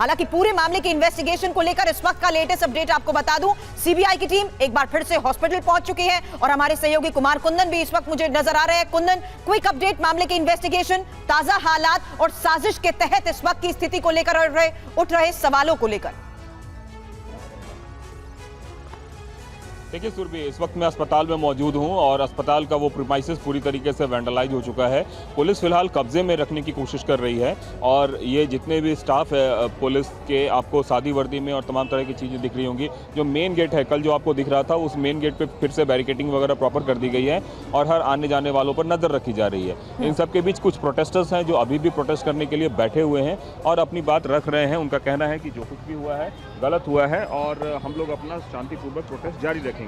हालांकि पूरे मामले की इन्वेस्टिगेशन को लेकर इस वक्त का लेटेस्ट अपडेट आपको बता दूं, सीबीआई की टीम एक बार फिर से हॉस्पिटल पहुंच चुकी है और हमारे सहयोगी कुमार कुंदन भी इस वक्त मुझे नजर आ रहे हैं। कुंदन, क्विक अपडेट मामले की इन्वेस्टिगेशन, ताजा हालात और साजिश के तहत इस वक्त की स्थिति को लेकर उठ रहे सवालों को लेकर। देखिए सुरभि, इस वक्त मैं अस्पताल में मौजूद हूं और अस्पताल का वो प्रीमाइसेस पूरी तरीके से वैंडलाइज हो चुका है। पुलिस फिलहाल कब्जे में रखने की कोशिश कर रही है और ये जितने भी स्टाफ है पुलिस के, आपको सादी वर्दी में और तमाम तरह की चीज़ें दिख रही होंगी। जो मेन गेट है, कल जो आपको दिख रहा था, उस मेन गेट पे फिर से बैरिकेडिंग वगैरह प्रॉपर कर दी गई है और हर आने जाने वालों पर नज़र रखी जा रही है। इन सब के बीच कुछ प्रोटेस्टर्स हैं जो अभी भी प्रोटेस्ट करने के लिए बैठे हुए हैं और अपनी बात रख रहे हैं। उनका कहना है कि जो कुछ भी हुआ है गलत हुआ है और हम लोग अपना शांतिपूर्वक प्रोटेस्ट जारी रखेंगे।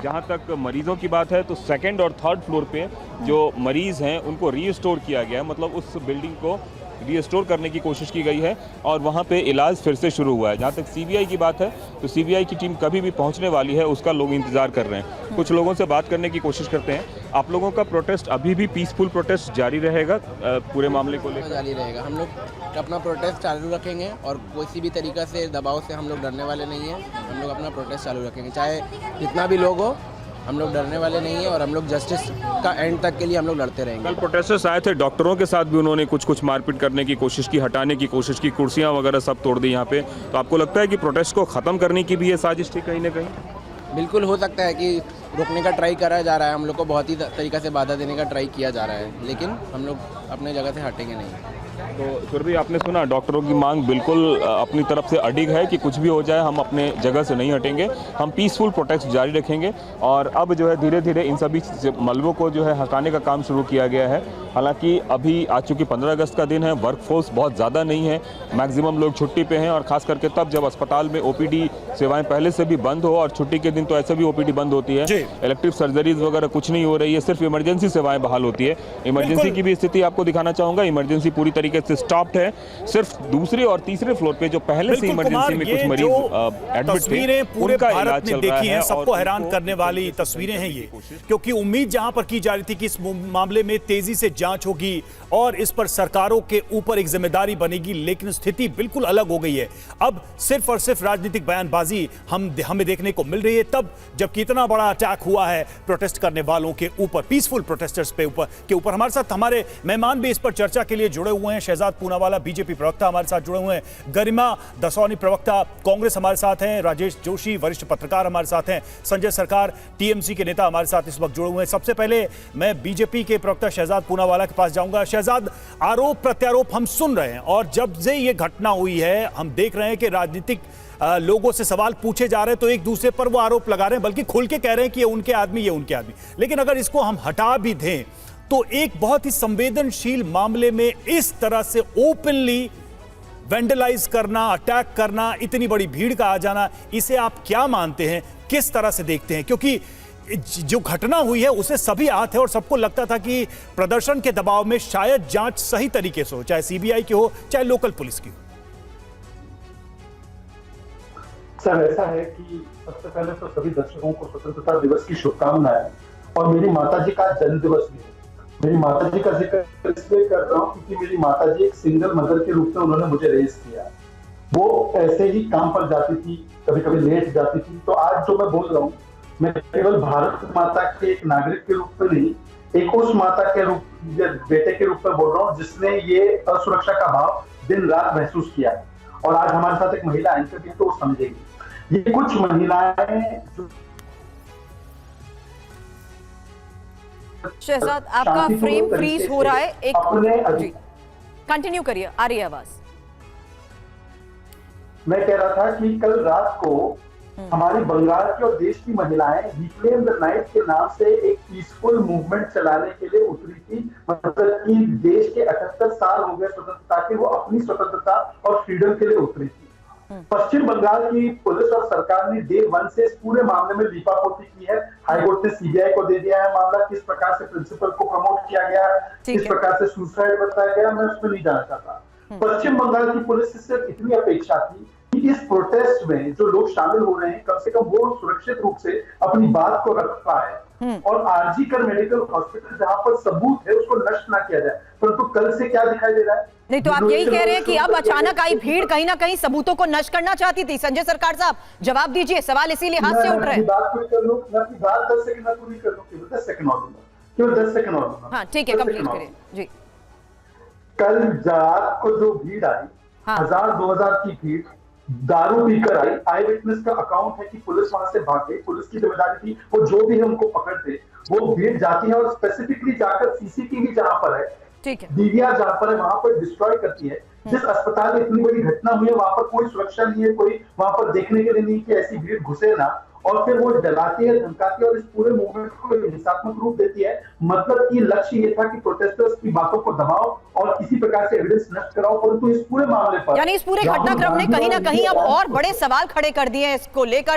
जहां तक मरीजों की बात है तो सेकंड और थर्ड फ्लोर पे जो मरीज हैं उनको रीस्टोर किया गया है, मतलब उस बिल्डिंग को रीस्टोर करने की कोशिश की गई है और वहां पे इलाज फिर से शुरू हुआ है। जहां तक सीबीआई की बात है तो सीबीआई की टीम कभी भी पहुंचने वाली है, उसका लोग इंतजार कर रहे हैं। कुछ लोगों से बात करने की कोशिश करते हैं। आप लोगों का प्रोटेस्ट अभी भी पीसफुल प्रोटेस्ट जारी रहेगा पूरे मामले को लेकर? जारी रहेगा। हम लोग अपना प्रोटेस्ट चालू रखेंगे और किसी भी तरीके से दबाव से हम लोग डरने वाले नहीं हैं। हम लोग अपना प्रोटेस्ट चालू रखेंगे, चाहे जितना भी लोग हो, हम लोग डरने वाले नहीं हैं और हम लोग जस्टिस का एंड तक के लिए हम लोग लड़ते रहेंगे। कल प्रोटेस्टर्स आए थे, डॉक्टरों के साथ भी उन्होंने कुछ मारपीट करने की कोशिश की, हटाने की कोशिश की, कुर्सियां वगैरह सब तोड़ दी यहाँ पे। तो आपको लगता है कि प्रोटेस्ट को ख़त्म करने की भी ये साजिश थी कहीं ना कहीं? बिल्कुल हो सकता है कि रोकने का ट्राई करा जा रहा है, हम लोग को बहुत ही तरीक़ा से बाधा देने का ट्राई किया जा रहा है, लेकिन हम लोग अपने जगह से हटेंगे नहीं। तो फिर भी आपने सुना, डॉक्टरों की मांग बिल्कुल अपनी तरफ से अडिग है कि कुछ भी हो जाए हम अपने जगह से नहीं हटेंगे, हम पीसफुल प्रोटेस्ट जारी रखेंगे। और अब जो है धीरे धीरे इन सभी मलबों को जो है हटाने का काम शुरू किया गया है। हालांकि अभी आज चूँकि 15 अगस्त का दिन है, वर्कफोर्स बहुत ज़्यादा नहीं है, मैक्सिमम लोग छुट्टी पे हैं और ख़ास करके तब जब अस्पताल में ओपीडी सेवाएं पहले से भी बंद हो, और छुट्टी के दिन तो ऐसे भी ओपीडी बंद होती है, इलेक्टिव सर्जरीज वगैरह कुछ नहीं हो रही है, सिर्फ इमरजेंसी सेवाएं बहाल होती है। इमरजेंसी की भी स्थिति आपको दिखाना चाहूँगा, इमरजेंसी पूरी तरीके से स्टॉप्ड है। सिर्फ दूसरे और तीसरे फ्लोर पे जो पहले से इमरजेंसी में कुछ मरीज एडमिट थे, पूरे उनका भारत इलाज में चल रहा देखी है। हैं, सबको हैरान करने वाली तस्वीरें हैं ये, क्योंकि उम्मीद जहां पर की जा रही थी कि इस मामले में तेजी से जांच होगी और इस पर सरकारों के ऊपर एक जिम्मेदारी बनेगी, लेकिन स्थिति बिल्कुल अलग हो गई है। अब सिर्फ और सिर्फ राजनीतिक बयानबाजी हमें देखने को मिल रही है, तब जबकि इतना बड़ा अटैक हुआ है प्रोटेस्ट करने वालों के ऊपर, पीसफुल प्रोटेस्टर्स के ऊपर। हमारे साथ हमारे मेहमान भी इस पर चर्चा के लिए जुड़े हुए हैं। शहजाद पूनावाला बीजेपी प्रवक्ता हमारे साथ जुड़े हुए हैं, गरिमा दसौनी प्रवक्ता कांग्रेस हमारे साथ हैं, राजेश जोशी वरिष्ठ पत्रकार हमारे साथ हैं, संजय सरकार टीएमसी के नेता हमारे साथ इस वक्त जुड़े हुए हैं। सबसे पहले मैं बीजेपी के प्रवक्ता शहजाद पूनावाला के पास जाऊंगा। शहजाद, आरोप प्रत्यारोप हम सुन रहे हैं और जब से ये घटना हुई है हम देख रहे हैं कि राजनीतिक लोगों से सवाल पूछे जा रहे हैं तो एक दूसरे पर वो आरोप लगा रहे हैं, बल्कि खुल के कह रहे हैं कि ये उनके आदमी, ये उनके आदमी। लेकिन अगर इसको हम हटा भी दें तो एक बहुत ही संवेदनशील मामले में इस तरह से ओपनली वैंडलाइज करना, अटैक करना, इतनी बड़ी भीड़ का आ जाना, इसे आप क्या मानते हैं, किस तरह से देखते हैं? क्योंकि जो घटना हुई है उसे सभी आहत है और सबको लगता था कि प्रदर्शन के दबाव में शायद जांच सही तरीके से हो, चाहे सीबीआई की हो चाहे लोकल पुलिस की हो। सर, ऐसा है कि सबसे पहले तो सभी दर्शकों को स्वतंत्रता दिवस की शुभकामनाएं, और मेरी माताजी का जन्म दिवस भी है। मेरी माताजी का जिक्र इसलिए कर रहा हूँ क्योंकि मेरी माताजी एक सिंगल मदर के रूप में उन्होंने मुझे रेज किया। वो ऐसे ही काम पर जाती थी, कभी कभी लेट जाती थी। तो आज जो मैं बोल रहा हूँ, मैं केवल भारत माता के एक नागरिक के रूप में नहीं, एक उस माता के रूप, बेटे के रूप में बोल रहा हूँ जिसने ये असुरक्षा का भाव दिन रात महसूस किया है। और आज हमारे साथ एक महिला एंकर भी है तो वो समझेगी। ये कुछ महिलाएं जो शहजाद, आपका फ्रेम फ्रीज हो रहा है, एक कंटिन्यू करिए, आ रही है आवाज। मैं कह रहा था कि कल रात को हमारी बंगाल की और देश की महिलाएं रिक्लेम द नाइट के नाम से एक पीसफुल मूवमेंट चलाने के लिए उतरी थी। मतलब कि देश के 78 साल हो गए स्वतंत्रता के, वो अपनी स्वतंत्रता और फ्रीडम के लिए उतरी थी। पश्चिम बंगाल की पुलिस और सरकार ने डे 1 से इस पूरे मामले में लीपापोती की है। हाईकोर्ट ने सीबीआई को दे दिया है मामला, किस प्रकार से प्रिंसिपल को प्रमोट किया गया, किस प्रकार से सुसाइड बताया गया, मैं उसमें नहीं जाना चाहता। पश्चिम बंगाल की पुलिस से सिर्फ इतनी अपेक्षा थी कि इस प्रोटेस्ट में जो लोग शामिल हो रहे हैं कम से कम वो सुरक्षित रूप से अपनी बात को रख पाए। और आरजीकर मेडिकल हॉस्पिटल जहां पर सबूत है उसको नष्ट ना किया जाए। परंतु कल से क्या दिखाई दे रहा है? नहीं तो आप यही कह रहे हैं कि अब अचानक आई भीड़ कहीं ना कहीं सबूतों को नष्ट करना चाहती थी। संजय सरकार साहब जवाब दीजिए, सवाल इसी लिहाज से उठ रहे हैं। बात पूरी कर लूं, मैं अपनी बात 10 सेकंड में पूरी कर लूं, केवल 10 सेकंड और दूंगा, केवल 10 सेकंड और दूंगा। हाँ ठीक है, कंप्लीट करिए जी। कल रात को जो भीड़ आई, 1000-2000 की भीड़ दारू पीकर आई। आई विटनेस का अकाउंट है कि पुलिस वहां से भाग गई, पुलिस की जिम्मेदारी थी, वो जो भी है उनको पकड़ते। वो भीड़ जाती है और स्पेसिफिकली जाकर सीसीटीवी जहां पर है, ठीक है, डीवीआर जहां पर है, वहां पर डिस्ट्रॉय करती है। जिस अस्पताल में इतनी बड़ी घटना हुई है वहां पर कोई सुरक्षा नहीं है, कोई वहां पर देखने के लिए नहीं कि ऐसी भीड़ घुसे ना, और फिर वो डराती है, धमकाती है और इस पूरे मूवमेंट को हिंसात्मक रूप देती है। मतलब कि लक्ष्य ये था कि प्रोटेस्टर्स की बातों को दबाओ और किसी प्रकार से एविडेंस नष्ट कराओ। परंतु इस पूरे मामले पर यानी इस पूरे घटनाक्रम ने कहीं ना कहीं अब और बड़े सवाल खड़े कर दिए हैं इसको लेकर।